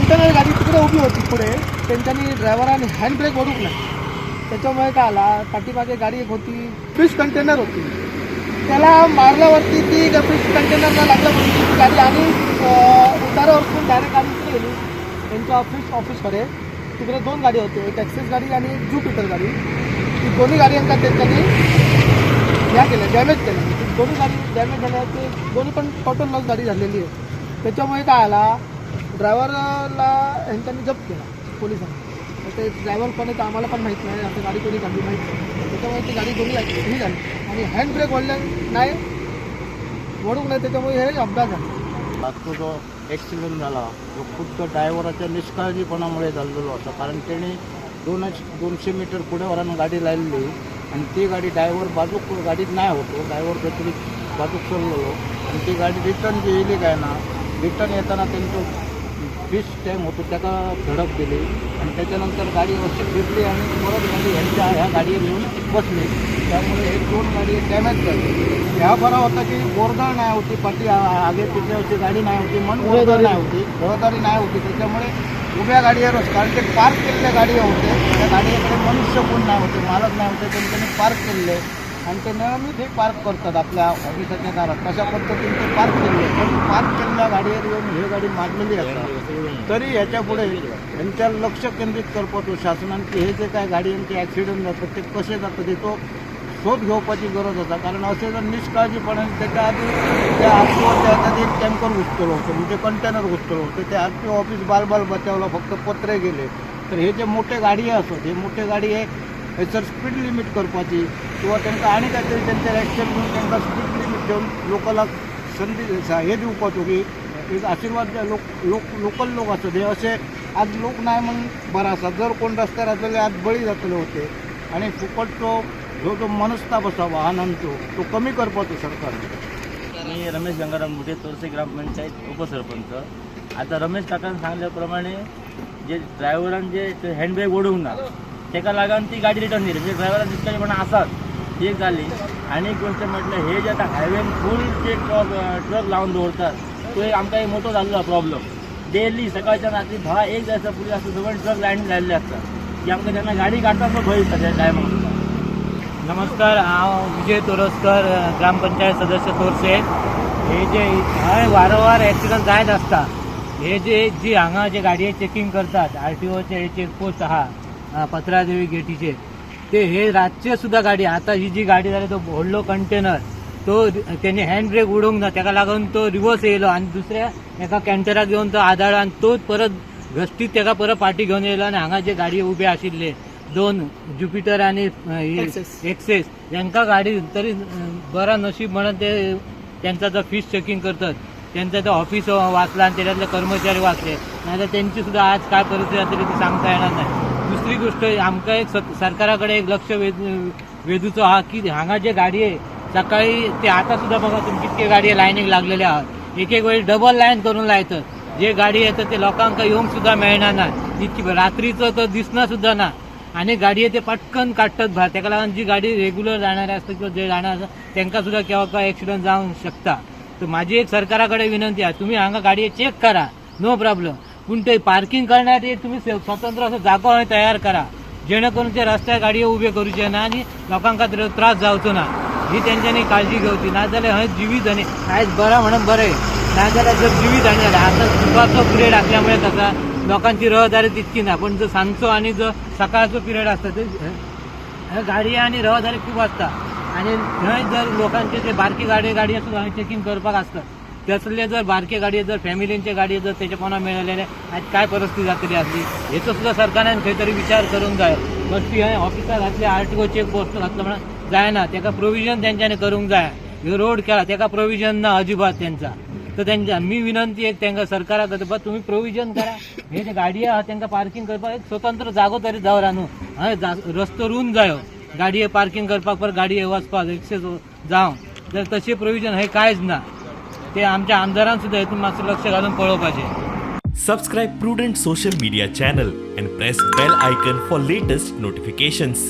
Container गाडी तिकडे उभी होती पुढे, त्यांच्यानी ड्रायव्हराने हँडब्रेक ओढूक नाही. त्याच्यामुळे काय आला, पाठीमागे गाडी एक होती, फिश कंटेनर होती, त्याला मारल्यावरती ती फिश कंटेनरला लागलं म्हणून ती गाडी आणि उतारावरतून डायरेक्ट गाडी इकडे गेली त्यांच्या ऑफिसकडे. तिकडे 2 गाडी होते, एक ॲक्सेस गाडी आणि एक ज्युपिटर गाडी. ती दोन्ही गाड्यांना त्यांनी ह्या केल्या, डॅमेज केल्या. दोन्ही गाडी डॅमेज झाल्या, ते दोन्ही पण टोटल लॉस गाडी झालेली आहे. त्याच्यामुळे काय आला, ड्रायव्हरला ह्यांच्यानी जप्त केला पोलिसांनी. ते ड्रायव्हर पण आहे, आम्हाला पण माहीत नाही, आता गाडी कोणी काढली माहीत नाही. त्याच्यामुळे ती गाडी दोन्ही ही झाली आणि हँडब्रेक ओढल्या नाही, ओढूक नाही, त्याच्यामुळे हे अपघात झाला. आजचा जो ॲक्सिडेंट झाला तो खुद्द ड्रायव्हराच्या निष्काळजीपणामुळे झालेलो होता. कारण त्याने 200 मीटर पुढे वरून गाडी लावली आणि ती गाडी ड्रायव्हर बाजूक गाडीत नाही होतो, ड्रायव्हर काहीतरी बाजूक चाललेलो आणि ती गाडी रिटर्न जी येली काय ना, रिटर्न येताना त्यांचं फिश टाईम होतो त्याला धडक दिली आणि त्याच्यानंतर गाडी अशी फिरली आणि परत गाडी ह्या गाडीवर येऊन बसली. त्यामुळे हे 2 गाडी डॅमेज झाली. ह्या बरा होता की गोरदाळ नाही होती, पाठी आगे पिछल्यावरची गाडी नाही होती, मन गोरदाळ नाही होती, रहदारी नाही होती. त्याच्यामुळे उभ्या गाडीवरच, कारण ते पार्क केलेल्या गाडी होते, त्या गाडीकडे मनुष्य कोण नाही होते, मालक नाही होते, त्यांनी पार्क केले आणि ते नेहमी ते पार्क करतात आपल्या ऑफिसाच्या दारात. तशा पद्धतीने ते पार्क केले, पण पार्क केलेल्या गाडीवर येऊन ही गाडी मारलेली असतात. तरी ह्याच्यापुढे यांच्या लक्ष केंद्रित करतो शासनाने की हे जे काय गाडी यांचे ॲक्सिडेंट जातात ते कसे जातात ते तो शोध घेवपाची गरज होता. कारण असे जर निष्काळजीपणे त्याच्या आधी त्या आरटीओच्या आधी एक टँकर घुसतलो होतं, म्हणजे कंटेनर घुसतलो होतं, ते आरटीओ ऑफिस बार बचावला, फक्त पत्रे गेले. तर हे जे मोठे गाडी असत, हे मोठे गाडी हे सर स्पीड लिमिट करपाची किंवा त्यांना आणि काहीतरी त्यांच्या ॲक्शन घेऊन त्यांना स्पीड लिमिट देऊन लोकांना संधी हे देऊ पाहतो की एक आशीर्वाद लोकल लोक असतात हे असे. आज लोक नाही म्हणून बरा असा, जर कोण रस्त्यावर असलेले आज बळी जातले होते आणि फुकट जो मनस्ताप असा वाहनांचो तो कमी करपातो सरकार. मी रमेश गंगाराम मुठे, तोरसे ग्रामपंचायत उपसरपंच. आता रमेश काकांनी सांगितल्याप्रमाणे जे ड्रायव्हरान जे हँडब्रेक ओढून ना त्याका लागून ती गाडी रिटर्न दिली, म्हणजे ड्रायव्हरांची निष्काळजीपणा असाच एक झाली. आणि एक गोष्ट म्हटलं, हे जे आता हायवेन फुल जे ट्रक लावून दवरतात तो एक आमचा एक मोठो झालेला प्रॉब्लेम. डेली सकाळच्या रात्री 10-1 जायचं पूर्वी असं सगळं ट्रक लाईन झालेले असतात की आमकां त्यांना गाडी काढतात भय दिसता त्या टायमार. नमस्कार, हांव विजय तोरसकर, ग्रामपंचायत सदस्य तोरसे. हे जे वारंवार ॲक्सिडंट जायत असता, हे जी हांगा जे गाडये चेकिंग करतात, आरटीओचे हे चेकपोस्ट आहा पत्रादेवी गेटीचे, ते हे रातचे सुद्धा गाडी, आता ही जी गाडी झाली तो व्हडलो कंटेनर तो त्यांनी हँडब्रेक उडोवंक ना, त्याका लागून तो रिवर्स येयलो आणि दुसऱ्या एका कॅन्टराक घेऊन तो आदळलो आणि तोच परत घश्टीत त्याका परत पाठी घेऊन येयलो. आणि हांगा जे गाडये उभे आशिल्ले 2 ज्युपिटर आणि एक्सेस यांका गाडी तरी बरा नशीब म्हणून ते त्यांचा जो फिश चेकिंग करतात त्यांचं तो ऑफिस वाचला आणि त्याच्यातले कर्मचारी वाचले, नाहीतर त्यांची सुद्धा आज काय परिस्थिती असेल ती सांगता येणार नाही. दुसरी गोष्ट, आमका एक सरकाराकडे एक लक्ष वेधूचो हा की हांगा जे गाडी आहे सकाळी ते आता सुद्धा बघा तुम्ही कितके गाडी लायनीक लागलेले आहात, एक वेळी डबल लाईन करून लायतात. जे गाडी येतं ते लोकांका येऊक सुद्धा मेळना ना, इतकी रात्रीचं तर दिसना सुद्धा ना. आणि गाडी ते पटकन काढतात भायर, त्याका लागून जी गाडी रेग्युलर जाणारे असतात किंवा जे जाणार असतात त्यांना सुद्धा केव्हा काय ॲक्सिडंट जावंक शकता. तर माझी एक सरकाराकडे विनंती आहे, तुम्ही हांगा गाडी चेक करा, नो प्रॉब्लेम, पण ते पार्किंग करण्यासाठी तुम्ही स्वतंत्र असं जागा तयार करा, जेणेकरून ते रस्त्यार गाडये उभे करूचे ना आणि लोकांका त्रास जावचो ना, ही त्यांच्यानी काळजी घेवची. नाजाल्यार हय जिवीत हानी आयज बरा म्हणून बरें, नाजाल्यार जर जिवीत हानी जाल्यार आता दुपारचो पिरियड असल्यामुळे कसा लोकांची रहदारी तितकी ना, पण जर सांजचो आणि जर सकाळचो पिरियड असता तर गाडी आणि रहदारी खूप असता. आणि थंय जर लोकांचे ते बारकी गाडी सुद्धा चेकिंग करपाक असतात, तसले जर बारके गाडये जर फॅमिलींचे गाडये जर त्याच्या कोणा मिळालेले आज काय परिस्थिती जातली असली, हेचो सुद्धा सरकारान खंय तरी विचार करूंक जाय. बस्ती हय ऑफिसार घातले, आरटीओ चेक पोस्ट घातलो म्हणून जायना, त्याका प्रोव्हिजन त्यांच्यानी करूंक जाय. ह्यो रोड केला त्याका प्रोव्हिजन ना अजिबात त्यांचा. तर त्यांच्या मी विनंती एक त्यांना सरकाराक बा तुम्ही प्रोव्हिजन करा, हे जे गाडी आहात त्यांना पार्किंग करपाक एक स्वतंत्र जागो तरी जावं न्हू, हय रस्तो रुंद जायो गाडये पार्किंग करपाक, पर गाडये वचपाक एक्सेस जावं, जर तसे प्रोव्हिजन हे कांयच ना. ते आमच्या आमदारांन सुद्धा हेतून मातसं लक्ष घालून पळोवपाचें. Subscribe Prudent social media channel and press bell icon for latest notifications.